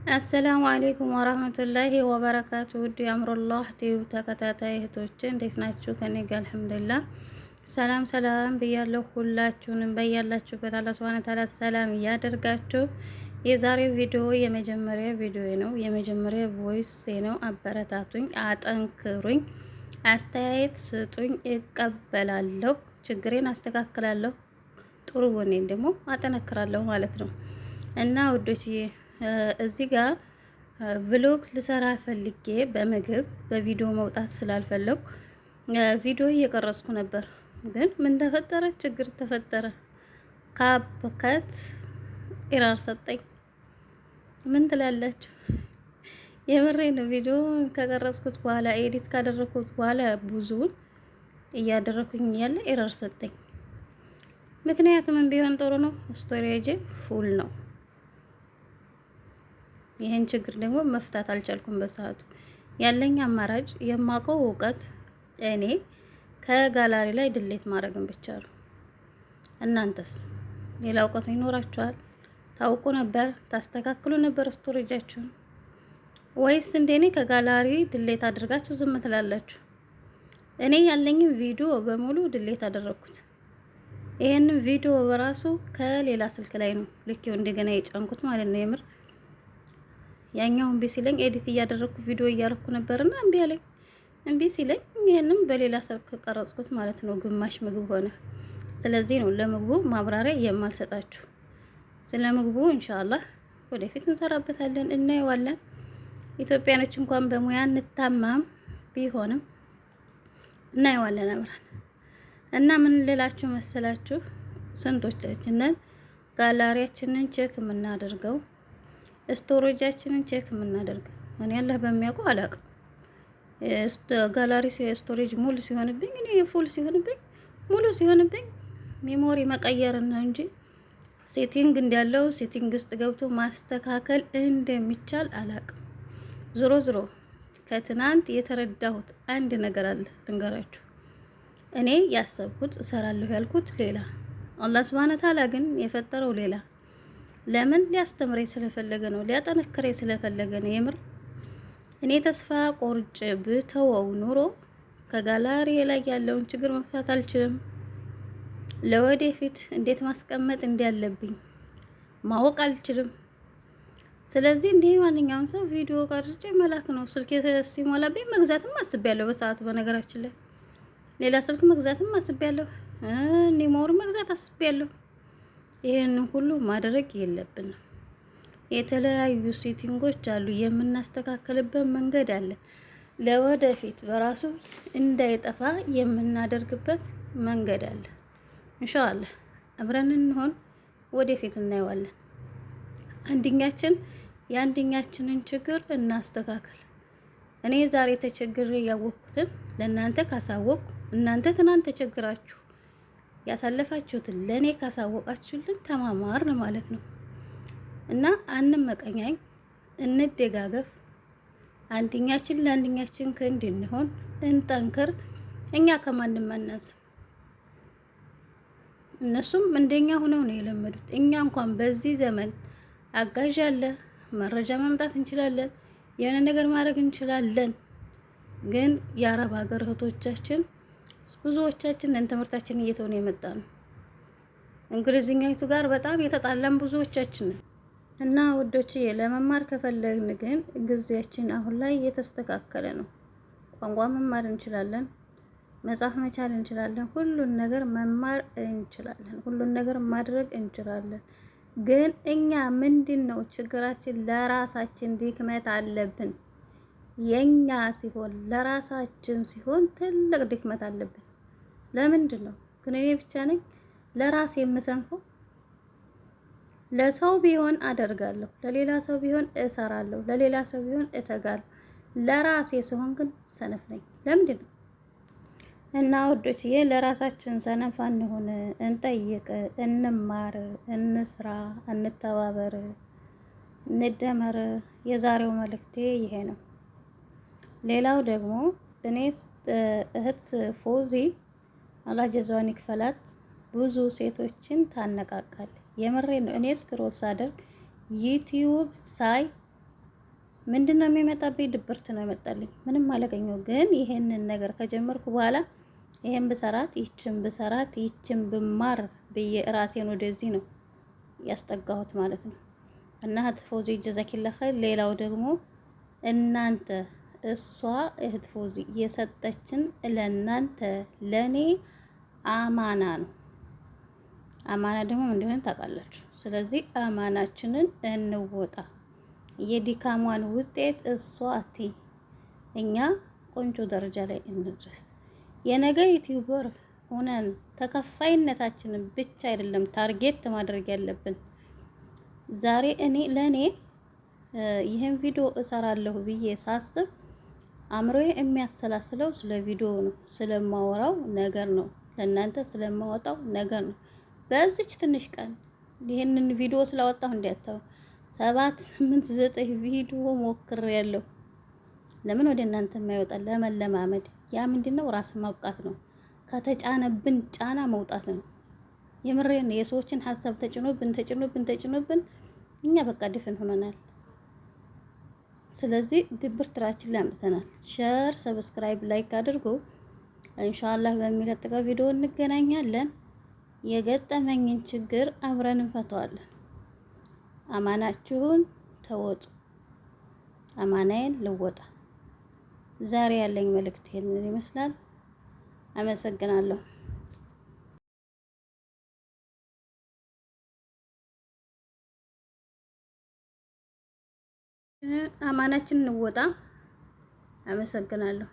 አሰላሙ አሌይኩም ወራህመቱላሂ ወበረካቱ። ውድ የአምሮላህ ቲዩብ ተከታታይ እህቶች እንዴት ናችሁ? ከኔ ጋር አልሐምዱሊላህ ሰላም ሰላም ብያለሁ። ሁላችሁንም በያላችሁበት አላህ ሱብሃነሁ ወተዓላ ሰላም እያደርጋችሁ። የዛሬው ቪዲዮ የመጀመሪያ ቪዲዮ ነው፣ የመጀመሪያ ቮይስ ነው። አበረታቱኝ፣ አጠንክሩኝ፣ አስተያየት ስጡኝ፣ እቀበላለሁ። ችግሬን አስተካክላለሁ፣ ጥሩ ጎኔን ደግሞ አጠነክራለሁ ማለት ነው እና ውዶችዬ እዚህ ጋር ቭሎግ ልሰራ ፈልጌ በቪዲዮ መውጣት ስላልፈለኩ ቪዲዮ እየቀረጽኩ ነበር። ግን ምን ተፈጠረ? ችግር ተፈጠረ። ካፕከት ኢራር ሰጠኝ። ምን ትላላችሁ? የምሬ ነው። ቪዲዮ ከቀረጽኩት በኋላ ኤዲት ካደረኩት በኋላ ብዙውን እያደረኩኝ ያለ ኢራር ሰጠኝ። ምክንያቱም ቢሆን ጥሩ ነው፣ ስቶሬጅ ፉል ነው። ይህን ችግር ደግሞ መፍታት አልቻልኩም በሰዓቱ። ያለኝ አማራጭ የማውቀው እውቀት እኔ ከጋላሪ ላይ ድሌት ማድረግን ብቻ ነው። እናንተስ ሌላ እውቀት ይኖራችኋል? ታውቁ ነበር? ታስተካክሉ ነበር ስቶሬጃችሁን? ወይስ እንደኔ ከጋላሪ ድሌት አድርጋችሁ ዝም ትላላችሁ? እኔ ያለኝን ቪዲዮ በሙሉ ድሌት አደረኩት። ይሄንን ቪዲዮ በራሱ ከሌላ ስልክ ላይ ነው ልኬው እንደገና የጫንኩት ማለት ነው። የምር ያኛው እምቢ ሲለኝ ኤዲት እያደረኩ ቪዲዮ እያረኩ ነበርና እምቢ አለኝ። እምቢ ሲለኝ ይሄንም በሌላ ስልክ ቀረጽኩት ማለት ነው። ግማሽ ምግብ ሆነ። ስለዚህ ነው ለምግቡ ማብራሪያ የማልሰጣችሁ። ስለ ምግቡ ኢንሻአላህ ወደፊት እንሰራበታለን፣ እናየዋለን። ኢትዮጵያኖች እንኳን በሙያ እንታማም ቢሆንም እናየዋለን አብረን። እና ምን ልላችሁ መሰላችሁ? ስንቶቻችንን ጋላሪያችንን ቼክ የምናደርገው ስቶሬጃችንን ቼክ የምናደርገው? እኔ አላህ በሚያውቀው አላውቅም። ጋላሪ ስቶሬጅ ሙሉ ሲሆንብኝ፣ እኔ ፉል ሲሆንብኝ፣ ሙሉ ሲሆንብኝ ሜሞሪ መቀየር ነው እንጂ ሴቲንግ እንዳለው ሴቲንግ ውስጥ ገብቶ ማስተካከል እንደሚቻል አላውቅም። ዞሮ ዞሮ ከትናንት የተረዳሁት አንድ ነገር አለ ልንገራችሁ። እኔ ያሰብኩት እሰራለሁ ያልኩት ሌላ፣ አላህ ሱብሃነሁ ወተዓላ ግን የፈጠረው ሌላ። ለምን? ሊያስተምረኝ ስለፈለገ ነው፣ ሊያጠነክረኝ ስለፈለገ ነው። የምር እኔ ተስፋ ቆርጬ ብተወው ኑሮ ከጋላሪ ላይ ያለውን ችግር መፍታት አልችልም። ለወደፊት እንዴት ማስቀመጥ እንዳለብኝ ማወቅ አልችልም። ስለዚህ እንደ ማንኛውም ሰው ቪዲዮ ቀርጬ መላክ ነው። ስልክ ሲሞላብኝ መግዛትም አስቤያለሁ በሰዓቱ። በነገራችን ላይ ሌላ ስልክ መግዛትም አስቤያለሁ፣ ኒሞር መግዛት አስቤያለሁ። ይሄንን ሁሉ ማድረግ የለብንም። የተለያዩ ሴቲንጎች አሉ፣ የምናስተካክልበት መንገድ አለ። ለወደፊት በራሱ እንዳይጠፋ የምናደርግበት መንገድ አለ። ኢንሻአላህ አብረን እንሆን፣ ወደፊት እናየዋለን። የአንደኛችንን ችግር እናስተካክል። እኔ ዛሬ ተቸግሬ ያወቅኩትን ለእናንተ ካሳወቅኩ፣ እናንተ ትናንት ተቸግራችሁ ያሳለፋችሁትን ለኔ ካሳወቃችሁልን ተማማርን ማለት ነው። እና አንመቀኛኝ፣ እንደጋገፍ፣ አንደኛችን ለአንደኛችን ክንድ እንሆን፣ እንጠንክር። እኛ ከማንም አናንስም። እነሱም እንደኛ ሆነው ነው የለመዱት። እኛ እንኳን በዚህ ዘመን አጋዥ አለ፣ መረጃ ማምጣት እንችላለን፣ የሆነ ነገር ማድረግ እንችላለን። ግን የአረብ ሀገር እህቶቻችን ብዙዎቻችን ትምህርታችን እየተሆነ የመጣ ነው። እንግሊዝኛይቱ ጋር በጣም የተጣላን ብዙዎቻችን እና ውዶችዬ፣ ለመማር ከፈለግን ግን ጊዜያችን አሁን ላይ እየተስተካከለ ነው። ቋንቋ መማር እንችላለን፣ መጻፍ መቻል እንችላለን፣ ሁሉን ነገር መማር እንችላለን፣ ሁሉን ነገር ማድረግ እንችላለን። ግን እኛ ምንድነው ችግራችን? ለራሳችን ድክመት አለብን። የኛ ሲሆን ለራሳችን ሲሆን ትልቅ ድክመት አለብን። ለምንድን ነው ግን እኔ ብቻ ነኝ ለራሴ የምሰንፈው? ለሰው ቢሆን አደርጋለሁ፣ ለሌላ ሰው ቢሆን እሰራለሁ፣ ለሌላ ሰው ቢሆን እተጋለሁ። ለራሴ ሲሆን ግን ሰነፍ ነኝ። ለምንድን ነው? እና ውዶችዬ ለራሳችን ሰነፍ አንሆን፣ እንጠይቅ፣ እንማር፣ እንስራ፣ እንተባበር፣ እንደመር። የዛሬው መልእክቴ ይሄ ነው። ሌላው ደግሞ እኔ እህት ፎዚ አላህ ጀዛዋን ይክፈላት ብዙ ሴቶችን ታነቃቃል። የምሬ ነው። እኔ ስክሮል ሳደርግ ዩቲዩብ ሳይ ምንድነው የሚመጣብኝ? ድብርት ነው የመጣልኝ። ምንም አላገኘው። ግን ይሄንን ነገር ከጀመርኩ በኋላ ይሄን ብሰራት ይችን ብማር ብዬ ራሴን ወደዚህ ነው ያስጠጋሁት ማለት ነው። እና እህት ፎዚ ጀዛኪላ ኸይር። ሌላው ደግሞ እናንተ እሷ እህት ፎዚ የሰጠችን ለእናንተ ለኔ አማና ነው። አማና ደግሞ ምን እንደሆነ ታውቃላችሁ። ስለዚህ አማናችንን እንወጣ። የድካሟን ውጤት እሷ አትይ፣ እኛ ቆንጆ ደረጃ ላይ እንድረስ። የነገ ዩቲዩበር ሆነን ተከፋይነታችንን ብቻ አይደለም ታርጌት ማድረግ ያለብን። ዛሬ ለኔ ይሄን ቪዲዮ እሰራለሁ ብዬ ሳስብ አእምሮዬ የሚያሰላስለው ስለ ቪዲዮ ነው፣ ስለማወራው ነገር ነው፣ ለእናንተ ስለማወጣው ነገር ነው። በዚች ትንሽ ቀን ይሄንን ቪዲዮ ስላወጣሁ እንዲያታው 7 8 9 ቪዲዮ ሞክሬያለሁ። ለምን ወደ እናንተ የማይወጣ ለመለማመድ። ያ ምንድነው? ራስን ማብቃት ነው። ከተጫነብን ጫና መውጣት ነው። የምሬን የሰዎችን ሀሳብ ተጭኖብን እኛ በቃ ድፍን ሆነናል። ስለዚህ ድብርታችን ላይ አምጥተናል። ሼር፣ ሰብስክራይብ፣ ላይክ አድርጉ። ኢንሻአላህ በሚቀጥለው ቪዲዮ እንገናኛለን። የገጠመኝን ችግር አብረን እንፈታዋለን። አማናችሁን ተወጡ። አማናዬን ልወጣ። ዛሬ ያለኝ መልእክት ይሄንን ይመስላል። አመሰግናለሁ። አማናችንን እንወጣ። አመሰግናለሁ።